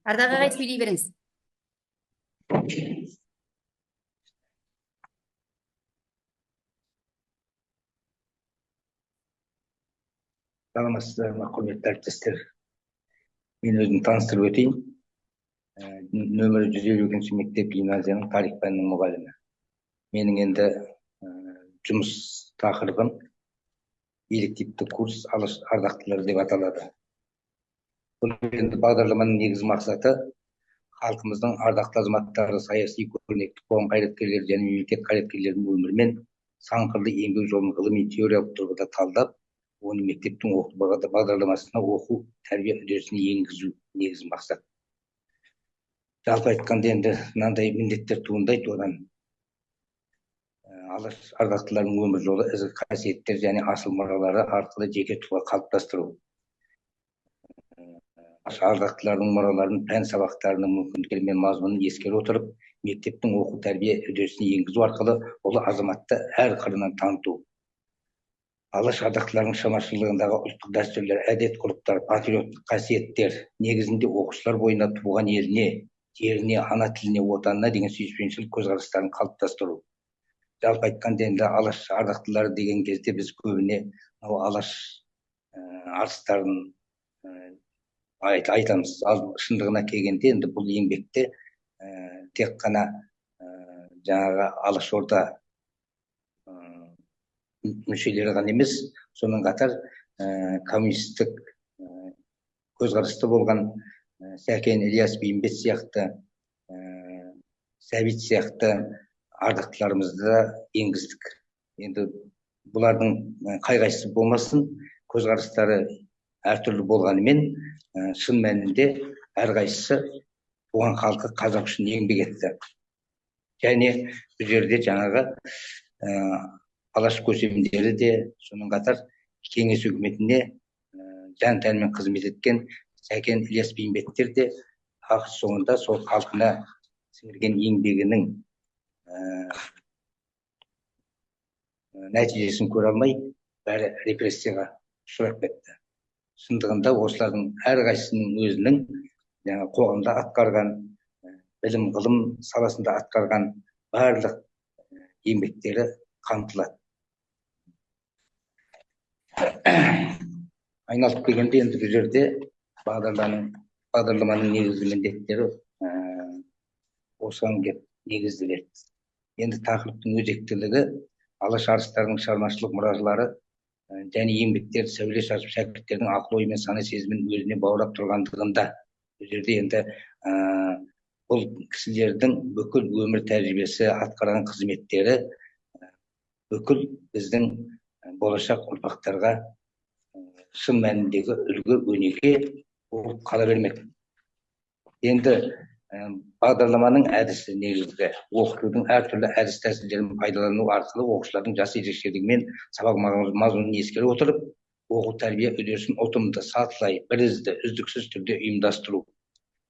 Ардақ ағай сөйлей беріңіз. Саламатсыздар ма, құрметті әріптестер. Мен өзім таныстырып өтейін. Нөмірі 152 мектеп гимназияның тарих пәнінің мұғалімі. Менің енді жұмыс тақырыбым элективті курс алаш ардақтылары деп аталады. Бұл енді бағдарламаның негізгі мақсаты халқымыздың ардақты азаматтары, саяси көрнекті қоғам қайраткерлері және мемлекет қайраткерлерінің өмірі мен сан қырлы еңбек жолын ғылыми теориялық тұрғыда талдап, оны мектептің оқу бағдарламасына оқу тәрбие үдерісіне енгізу негізгі мақсат. Жалпы айтқанда енді мынандай міндеттер туындайды одан. Алаш ардақтыларының өмір жолы, ізгі қасиеттер және асыл мұралары арқылы жеке тұлға қалыптастыру. Ардақтылардың мұраларын пән сабақтарының мүмкіндіктері мен мазмұнын ескере отырып, мектептің оқу тәрбие үдерісіне енгізу арқылы ұлы азаматты әр қырынан таныту. Алаш ардақтыларының шығармашылығындағы ұлттық дәстүрлер, әдет ғұрыптар, патриоттық қасиеттер негізінде оқушылар бойына туған еліне, жеріне, ана тіліне, отанына деген сүйіспеншілік көзқарастарын қалыптастыру. Жалпы айтқанда енді алаш ардақтылары деген кезде біз көбіне алаш арыстарын айтамыз. Ал шындығына келгенде енді бұл еңбекте тек қана жаңағы алашорда мүшелері ғана емес, сонымен қатар коммунистік көзқарасты болған Сәкен, Ілияс, Бейімбет сияқты, Сәбит сияқты ардақтыларымызды енгіздік. Енді бұлардың қай-қайсысы болмасын, көзқарастары әртүрлі болғанымен, шын мәнінде әрқайсысы туған халқы қазақ үшін еңбек етті. Және бұл жерде жаңағы алаш көсемдері де, сонымен қатар кеңес үкіметіне жан-тәнімен қызмет еткен Сәкен, Ілияс, Бейімбеттер де ақыр соңында сол халқына сіңірген еңбегінің нәтижесін көре алмай, бәрі репрессияға ұшырап кетті. Шындығында осылардың әрқайсысының өзінің қоғамда атқарған, білім ғылым саласында атқарған барлық еңбектері қамтылады. Айналып келгенде енді бұл жерде бағдарламаның негізгі міндеттері осыған кеп негізделеді. Енді тақырыптың өзектілігі алаш арыстарының шығармашылық мұражылары және еңбектер сәуле шашып шәкірттердің ақыл ой мен сана сезімін өзіне баурап тұрғандығында. Бұл жерде енді бұл кісілердің бүкіл өмір тәжірибесі, атқарған қызметтері бүкіл біздің болашақ ұрпақтарға шын мәніндегі үлгі өнеге болып қала бермек. Енді бағдарламаның әдісі негізгі оқытудың әртүрлі әдіс тәсілдерін пайдалану арқылы оқушылардың жас ерекшелігі мен сабақ мазмұнын ескере отырып, оқу тәрбие үдерісін ұтымды, сатылай, бірізді, үздіксіз түрде ұйымдастыру.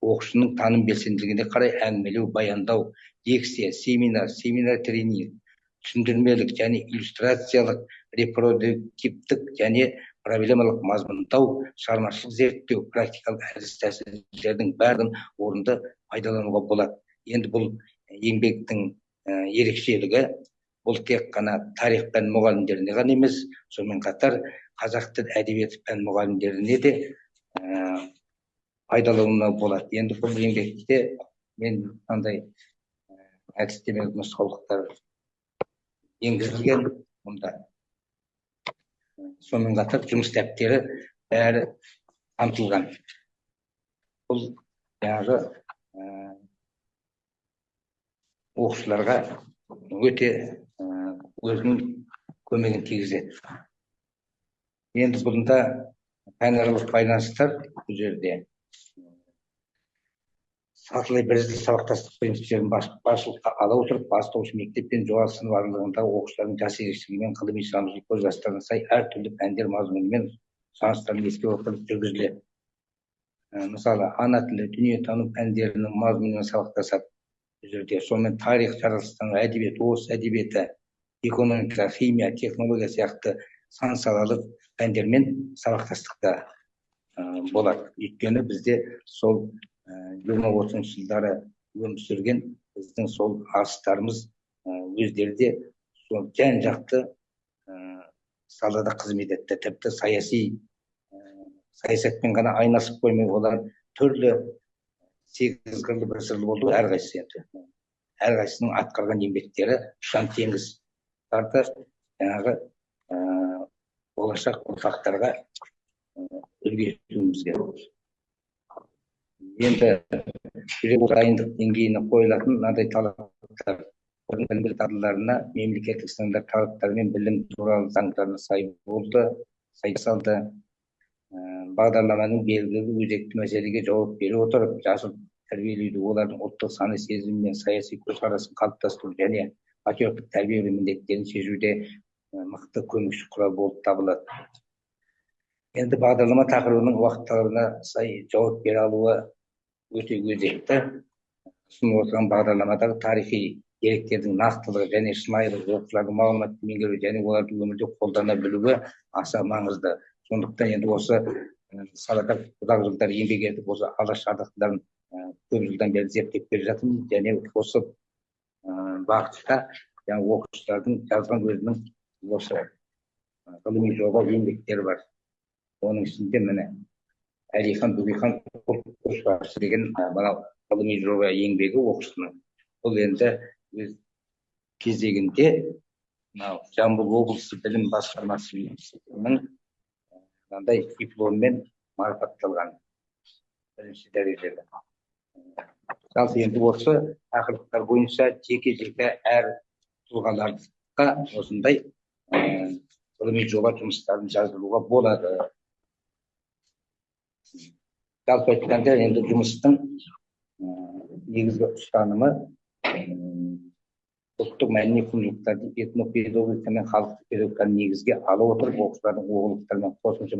Оқушының таным белсенділігіне қарай әңгімелеу, баяндау, лекция, семинар тренинг, түсіндірмелік және иллюстрациялық, репродуктивтік және проблемалық мазмұндау, шығармашылық зерттеу, практикалық әдіс тәсілдердің бәрін орынды пайдалануға болады. Енді бұл еңбектің ерекшелігі бұл тек қана тарих пән мұғалімдеріне ғана емес, сонымен қатар қазақ тіл әдебиеті пән мұғалімдеріне де пайдалануға болады. Енді бұл еңбекте мен қандай әдістемелік нұсқаулықтар енгізілген мұнда. Сонымен қатар жұмыс дәптері бәрі қамтылған. Бұл жаңағы оқушыларға өте өзінің көмегін тигізеді. Енді бұнда пәнаралық байланыстар бұл жерде сатылай бірізді сабақтастық принциптерін басшылыққа ала отырып, бастауыш мектеп пен жоғары сынып аралығындағы оқушылардың жас ерекшелігімен ғылыми шығармашылық көзқарастарына сай әртүрлі пәндер мазмұнымен сұраныстарын ескере отырып жүргізіледі. Мысалы, ана тілі, дүниетану пәндерінің мазмұнымен сабақтасады. Бұл жерде сонымен тарих, жаратылыстану, әдебиет, орыс әдебиеті, экономика, химия, технология сияқты сан салалы пәндермен сабақтастықта болады. Өйткені бізде сол жиырма отызыншы жылдары өмір сүрген біздің сол арыстарымыз өздері де сол жан жақты салада қызмет етті. Тіпті саясатпен ғана айналысып қоймай, олар түрлі сегіз қырлы бір сырлы болды әрқайсысы. енді әрқайсысының атқарған еңбектері ұшан теңіз тартып жаңағы болашақ ұрпақтарға үлгі етуіміз керек. Енді дайындық деңгейіне қойылатын мынадай талаптар: білім дағдыларына мемлекеттік стандарт талаптары мен білім туралы заңдарына сай салды. Бағдарламаның белгілі өзекті мәселеге жауап бере отырып, жасы тәрбиелеуді, олардың ұлттық сана сезімі мен саяси көзқарасын қалыптастыру және патриоттық тәрбиелеу міндеттерін шешуде мықты көмекші құрал болып табылады. Енді бағдарлама тақырыбының уақыт талабына сай жауап бере алуы өте өзекті. Ұсынып отырған бағдарламадағы тарихи деректердің нақтылығы және шынайылығы, оқушылардың мағлұматты меңгеру және оларды өмірде қолдана білуі аса маңызды. Сондықтан енді осы салада ұзақ жылдар еңбек етіп, осы алаш ардақтыларын көп жылдан бері зерттеп келе жатырмын. және осы бағытта оқушылардың жазған өзінің осы ғылыми жоба еңбектері бар. Оның ішінде міне Әлихан Бөкейхан көшбасшы деген ғылыми жоба еңбегі оқушының. Бұл енді өз кезегінде Жамбыл облысы білім басқармасының мынандай дипломмен марапатталған бірінші дәрежеде. Жалпы енді осы тақырыптар бойынша жеке әр тұлғаларға осындай ғылыми жоба жұмыстарын жазылуға болады. Жалпы айтқанда, енді жұмыстың негізгі ұстанымы ұлттық мәдени құндылықтарды этнопедагогика мен халықтық педагогиканы негізге ала отырып, оқушылардың оқулықтарымен қосымша